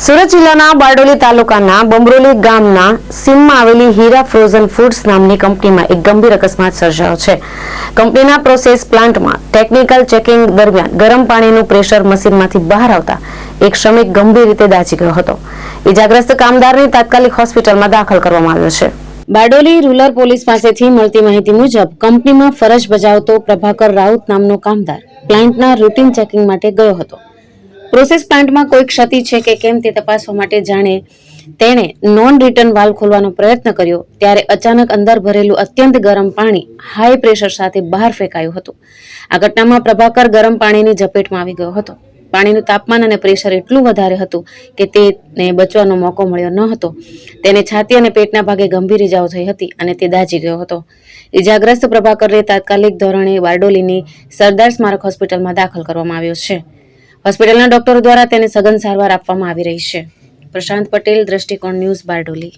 સુરત જિલ્લાના બારડોલી તાલુકાના બમરોલી ગામના સીમમાં આવેલી હીરા ફ્રોઝન ફૂડ્સ નામની કંપનીમાં એક ગંભીર અકસ્માત સર્જાયો છે. કંપનીના પ્રોસેસ પ્લાન્ટમાં ટેકનિકલ ચેકિંગ દરમિયાન ગરમ પાણીનું પ્રેશર મશીનમાંથી બહાર આવતા એક શ્રમિક ગંભીર રીતે દાઝી ગયો હતો. ઇજાગ્રસ્ત કામદારને તાત્કાલિક હોસ્પિટલમાં દાખલ કરવામાં આવ્યો છે. બારડોલી રૂરલ પોલીસ પાસેથી મળતી માહિતી મુજબ કંપનીમાં ફરજ બજાવતો પ્રભાકર રાઉત નામનો કામદાર પ્લાન્ટના રૂટીન ચેકિંગ માટે ગયો હતો. પ્રોસેસ પ્લાન્ટમાં કોઈ ક્ષતિ છે કે કેમ તે તપાસવા માટે તેણે નોન રિટર્ન વાલ્વ ખોલવાનો પ્રયત્ન કર્યો ત્યારે અચાનક અંદર ભરેલું અત્યંત ગરમ પાણી હાઈ પ્રેશર સાથે બહાર ફેંકાયું હતું. આ ઘટનામાં પ્રભાકર ગરમ પાણીની ઝપેટમાં આવી ગયો હતો. પાણીનું તાપમાન અને પ્રેશર એટલું વધારે હતું કે તેને બચવાનો મોકો મળ્યો ન હતો. તેને છાતી અને પેટના ભાગે ગંભીર ઇજાઓ થઈ હતી અને તે દાઝી ગયો હતો. ઇજાગ્રસ્ત પ્રભાકરને તાત્કાલિક ધોરણે બારડોલીની સરદાર સ્મારક હોસ્પિટલમાં દાખલ કરવામાં આવ્યો છે. હોસ્પિટલના ડોક્ટરો દ્વારા તેને સઘન સારવાર આપવામાં આવી રહી છે. પ્રશાંત પટેલ, દ્રષ્ટિકોણ ન્યૂઝ, બારડોલી.